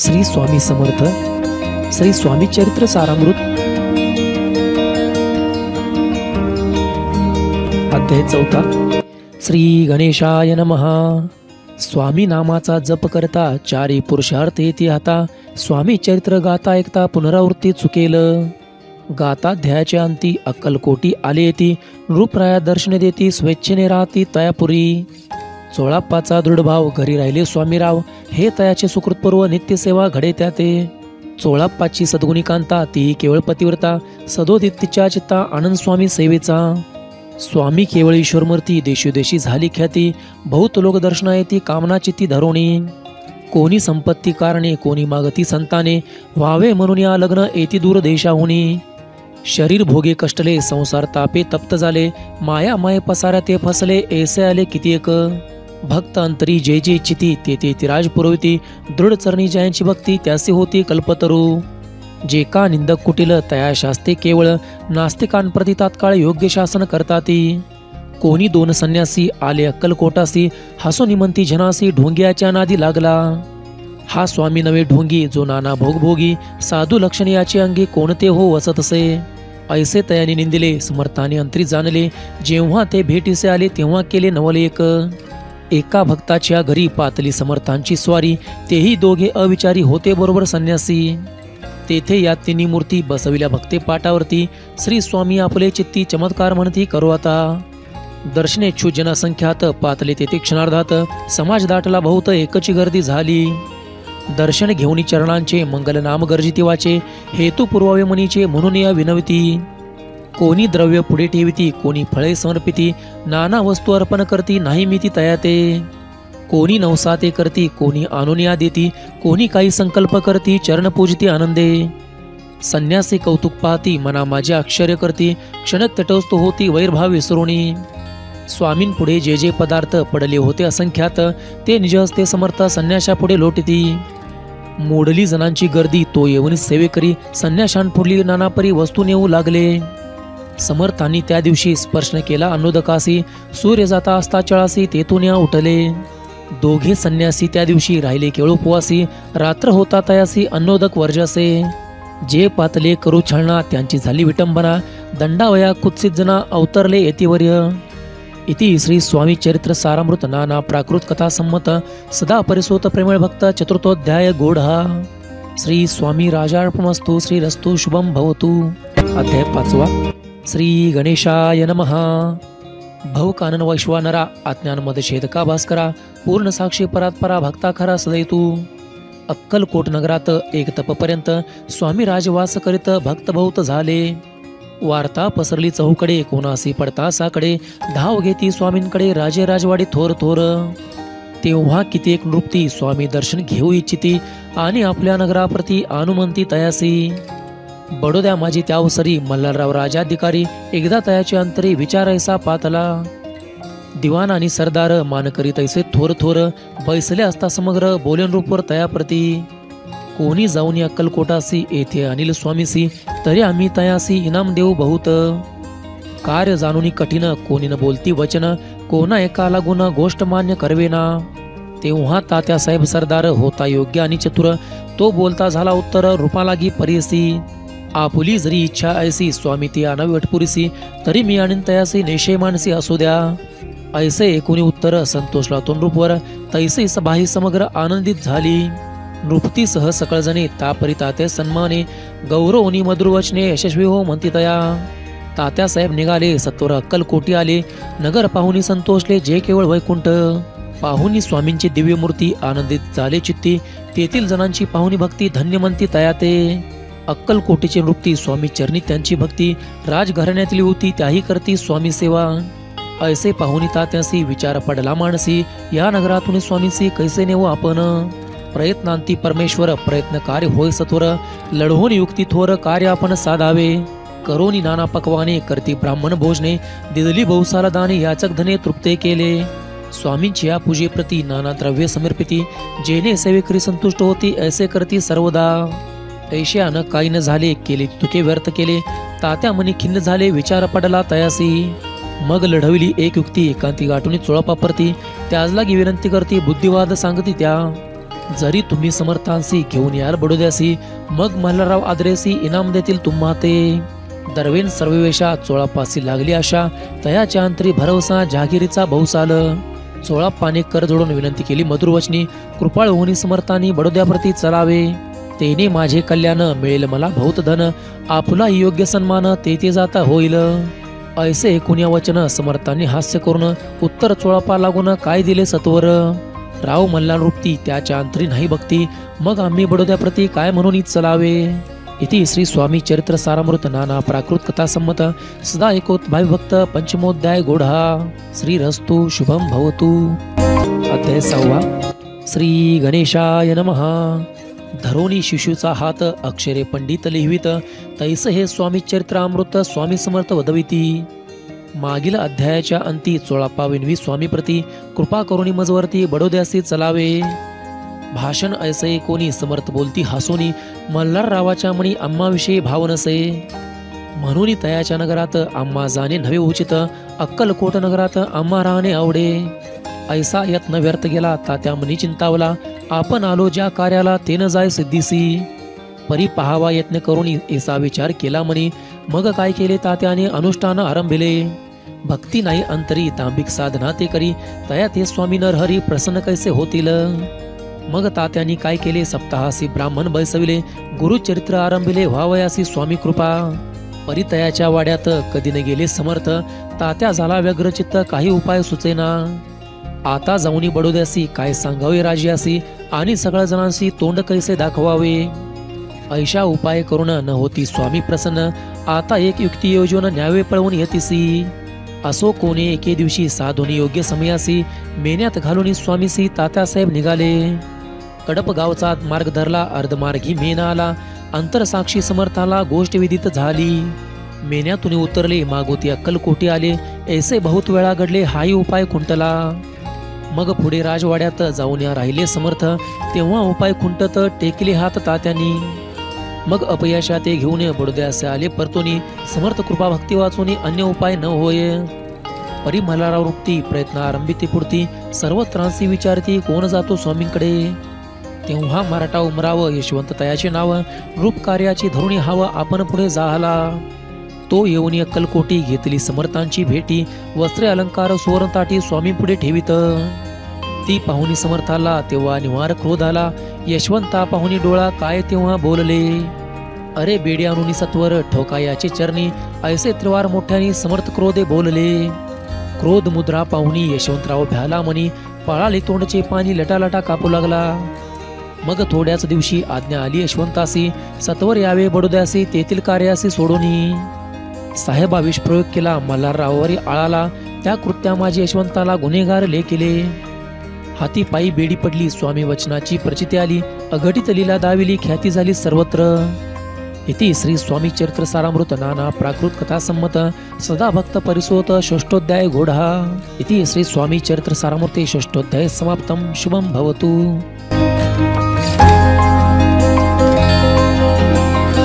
श्री स्वामी समर्थ श्री स्वामी चरित्र सारामृत अध्याय 4 श्री गणेशाय नमः। स्वामी नामाचा जप करता चारी पुरुषार्थ येती हाता। स्वामी चरित्र गाता ऐकता पुनरावृत्ती चुकेल। गाता ध्यायाच्या अंती अक्कलकोटी आले येती। रूपराया दर्शन देती स्वेच्छेने राहती तयापुरी। चोळाप्पाचा दृढभाव घरी राहिले स्वामीराव। हे तयाचे सुकृतपूर्व नित्यसेवा घडे त्या ते। चोळाप्पाची सद्गुणी कांता ती केवळ पतिव्रता। सदोदित तिच्या चित्ता आनंद स्वामी सेवेचा। स्वामी केवळ ईश्वरमूर्ती देशोदेशी झाली ख्याती। बहुत लोक दर्शना येती कामना चित्ती धरोणी। कोणी संपत्ती कारणे कोणी मागती संताने। व्हावे म्हणून या लग्न येती दूर देशाहुनी। शरीर भोगे कष्टले संसार तापे तप्त झाले। माया माये पसारा ते फसले ऐसे आले किती एक। भक्त अंतरी जे जे इच्छिती ते ते तिराज पुरविती। दृढ चरणी जयांची भक्ती त्यासी होती कल्पतरू। जे का निंदक कुटील तया शास्ते केवळ। नास्तिकांप्रती तात्काळ योग्य शासन करताती। कोणी दोन संन्यासी आले अक्कलकोटासी। हसून म्हणती जनासी ढोंग्याच्या नादी लागला। हा स्वामी नवे ढोंगी जो नाना भोगभोगी। साधू लक्षण याचे अंगी कोणते हो वसत असे। ऐसे तयाने निंदिले समर्थाने अंतरी जाणले। जेव्हा ते भेटीसे आले तेव्हा केले नवलेक। एका भक्ताच्या घरी पातली समर्थांची स्वारी। तेही दोघे अविचारी होते बरोबर संन्यासी। तेथे या तिन्ही मूर्ती बसविल्या भक्ते पाटावरती। श्री स्वामी आपले चित्ती चमत्कार म्हणती करो आता। दर्शनेच्छू जनसंख्यात पातले तेथे क्षणार्धात। समाज दाटला बहुत एकची गर्दी झाली। दर्शन घेऊनी चरणांचे मंगल नाम गर्जिती वाचे। हेतू पुरवावे मनीचे म्हणून या विनवती। कोणी द्रव्य पुढे ठेविती कोणी फळे समर्पिती। नाना वस्तू अर्पण करती नाही मी ती तयाते। कोणी नवसाते करती कोणी आणूनिया देती। कोणी काही संकल्प करती चरण पूजती आनंदे। संन्यासी कौतुक पाहती मना माझे आश्चर्य करती। क्षणक तटस्थ होती वैरभाव विसरुणी। स्वामींपुढे जे जे पदार्थ पडले होते असंख्यात। ते निज हस्ते समर्थ संन्याशापुढे लोटती। मोडली जणांची गर्दी तो येऊन सेवेकरी। संन्याशांपुढली नानापरी वस्तू नेऊ लागले। समर्थांनी त्या दिवशी स्पर्शन केला अन्नोदकासी। सूर्य जाता असता चळासी तेथून या उठले। दोघे संन्यासी त्या दिवशी राहिले केवळ उपवासी। रात्र होता तयासी अन्नोदक वर्जसे। जे पातले करू छळणा त्यांची झाली विटंबना। दंडावया कुत्सित जना अवतरले येतीवर्य। इति श्री स्वामी चरित्र सारामृत नाना प्राकृत कथा संमत। सदा परिसोत प्रेमळ भक्त चतुर्थोध्याय गोढा। श्री स्वामी राजार्पणमस्तु। श्रीरस्तु शुभम भवतु। अध्याय 5 श्री गणेशाय नमः। भवकानन वैश्वानरा अज्ञान मदछेदका भास्करा। पूर्ण साक्षी परात्परा भक्ता खरा सदैतू। अक्कलकोट नगरात एक तपपर्यंत स्वामी राजवास करीत भक्त बहुत झाले। वार्ता पसरली चहूकडे कोणासी पडता साकडे। धाव घेती स्वामींकडे राजे राजवाडी थोर थोर। तेव्हा कित्येक नृपती स्वामी दर्शन घेऊ इच्छिती। आणि आपल्या नगराप्रती अनुमंती तयासी। बडोद्या माझी त्यावसरी मल्हारराव राजाधिकारी। एकदा तयाचे अंतरी विचारायसा पातला। दिवाण आणि सरदार मान करीत ऐसे थोर थोर। बैसले असता समग्र बोलेन रूपवर तयाप्रती। कोणी जाऊन अक्कलकोटासी येथे अनिल स्वामीसी। तरी आम्ही तयासी इनाम देऊ बहुत। कार्य जाणून कठीण कोणी न बोलती वचन। कोणा एका लागून गोष्ट मान्य करवेना। तेव्हा तात्यासाहेब सरदार होता योग्य आणि चतुर। तो बोलता झाला उत्तर रूपा लागी परीसी। आपुली जरी इच्छा ऐसी स्वामी ती आणावी वटपुरीसी। तरी मी आणीन तयासी नेशे मानसी असू द्या। ऐसे एकूणी उत्तर संतोषला तोंडरूपवर। तैसे सभाही समग्र आनंदित झाली। नृपतीसह सकळजणे तापरी तात्या सन्माने। गौरवनी मधुरवचने यशस्वी हो म्हणती तया। तात्यासाहेब निघाले सत्वर अक्कलकोटी आले। नगर पाहुणी संतोषले जे केवळ वैकुंठ। पाहुणी स्वामींची दिव्य मूर्ती आनंदित झाले चित्ती। तेथील जणांची पाहुणी भक्ती धन्य म्हणती तया ते। अक्कलकोटीची नृपती स्वामी चरणी त्यांची भक्ती। राजघराण्यातली होती त्याही करती स्वामी सेवा। ऐसे पाहुणी तात्यासी विचार पडला मानसी। या नगरातून स्वामींसी कैसे नेऊ आपण। प्रयत्नांती परमेश्वर प्रयत्न कार्य होय सत्वर। लढवून युक्ती थोर कार्य आपण साधावे। करोनी नाना पकवाने करती ब्राह्मण भोजने। दिदली बहुसाला दाने याचक धने तृप्ते केले। स्वामींची या पूजेप्रती नाना द्रव्य समर्पिती। जेने सेवेकरी संतुष्ट होती ऐसे करती सर्वदा। ऐशान काही न झाले केले तुके व्यर्थ केले। तात्या मनी खिन्न झाले विचार पडला तयासी। मग लढविली एक युक्ती एकांती गाठून चोळापापरती। त्याच लागी विनंती करती बुद्धिवाद सांगती त्या। जरी तुम्ही समर्थांसी घेऊन याल बडोद्यासी, मग मल्हारराव आदरेसी इनाम देतील तुम्हा ते. दरवेन सर्ववेशा चोळापासी लागली आशा, तयाच्या अंतरी भरवसा जहागिरीचा बहुसाल. चोळाप्पाने कर जोडून विनंती केली मधुरवचनी, कृपाळ होनी समर्थांनी बडोद्याप्रती चलावे. तेने माझे कल्याण, मिळेल मला बहुत धन, आपुला योग्य सन्मान ते जाता होईल. ऐसे कुण्या वचन समर्थांनी हास्य करून, उत्तर चोळापा लागून काय दिले सत्वर. राव मल्हार रूपती त्याच्या अंतरी नाही भक्ती, मग आम्ही बडोद्याप्रती काय म्हणून चलावे. इति श्री स्वामी चरित्र सारामृत नाना प्राकृत कथा संमत सदा एकोत भाविभक्त पंचमोध्याय गोढा. श्री रस्तु शुभम भवतु. अध्याय 6. श्री गणेशाय नमः. धरोनी शिशूचा हात अक्षरे पंडित लिहिवित, तैस हे स्वामी चरित्रामृत स्वामी समर्थ वदविती. मागील अध्यायाच्या अंती चोळाप्पा विनवी स्वामी प्रती, कृपा करुणी मजवरती बडोद्यासी चलावे. भाषण ऐसे कोणी समर्थ बोलती हसोनी, मल्हार रावाच्या मणी आम्हाविषयी भाव नसे. म्हणून तयाच्या नगरात आम्हा जाणे नव्हे उचित, अक्कलकोट नगरात आम्हा राहणे आवडे. ऐसा यत्न व्यर्थ गेला तात्या मनी चिंतावला, आपण आलो ज्या कार्याला ते न जाय सिद्धीसी. परी पहावा यत्न करून ऐसा विचार केला मनी, मग काय केले तात्याने अनुष्ठान आरंभिले. भक्ती नाही अंतरी तांबिक साधना ते करी, तया ते स्वामी नरहरी प्रसन्न कैसे होतील. मग तात्यांनी काय केले, सप्ताहासी ब्राह्मण बैसविले, गुरुचरित्र आरंभिले व्हावयासी स्वामी कृपा. परितयाच्या वाड्यात कधी न गेले समर्थ, तात्या झाला व्यग्रचित्त काही उपाय सुचेना. आता जाऊनी बडोद्यासी काय सांगावे राजियासी, आणि सगळ्या जणांशी तोंड कैसे दाखवावे. ऐशा उपाय करून न होती स्वामी प्रसन्न, आता एक युक्ती योजून न्यावे पळवून येतीसी. असो कोणी एके दिवशी साधुनी योग्य समयासी, मेन्यात घालून स्वामीसी तात्यासाहेब निघाले. कडप गावचा मार्ग धरला, अर्धमार्गी मेना आला, अंतरसाक्षी समर्थाला गोष्ट विदित झाली. मेन्यातून उतरले, मागोती अक्कलकोटी आले, ऐसे बहुत वेळा घडले हाही उपाय खुंटला. मग पुढे राजवाड्यात जाऊन या राहिले समर्थ, तेव्हा उपाय खुंटत टेकले हात तात्यांनी. मग अपयशा ते घेऊन बडोद्यासे आले परतोनी, समर्थ कृपा भक्ती वाचून अन्य उपाय न होय. परी मल्हारराव रूपती प्रयत्न आरंभिती पुढती, सर्व त्रासी विचारती कोण जातो स्वामींकडे. तेव्हा मराठा उमराव यशवंत तयाचे नाव, रूप कार्याची धरुणी हाव आपण पुढे जाहला. तो येऊन अक्कलकोटी घेतली समर्थांची भेटी, वस्त्रे अलंकार सुवर्णताटी स्वामी पुढे ठेवित. ती पाहुणी समर्थाला तेव्हा निवार क्रोध आला, यशवंता पाहुणी डोळा काय तेव्हा बोलले. अरे बेडी अनुनी सत्वर ठोका याचे चरणी, ऐसे त्रिवार मोठ्यानी समर्थ क्रोधे बोलले. क्रोध मुद्रा पाहुणी यशवंतराव भ्याला मनी, पळाले तोंडचे पाणी लटालटा कापू लागला. मग थोड्याच दिवशी आज्ञा आली यशवंतासी, सत्वर यावे बडोद्यासी तेथील कार्यासी सोडोनी. साहेबा विष प्रयोग केला मल्हाररावावरी आळाला, त्या कृत्या माझे यशवंताला गुन्हेगार लेखिले. हाती पायी बेडी पडली स्वामी वचनाची प्रचिती आली, अघटित लीला दाविली ख्याती झाली सर्वत्र. इति श्री स्वामी चरित्र सारामृत नाना प्राकृत कथा संमत सदा भक्त परिसोत षष्ठोध्याय गोढा. इति श्री स्वामी चरित्र सारामृते षष्ठोध्याय समाप्तम. शुभम भवतु.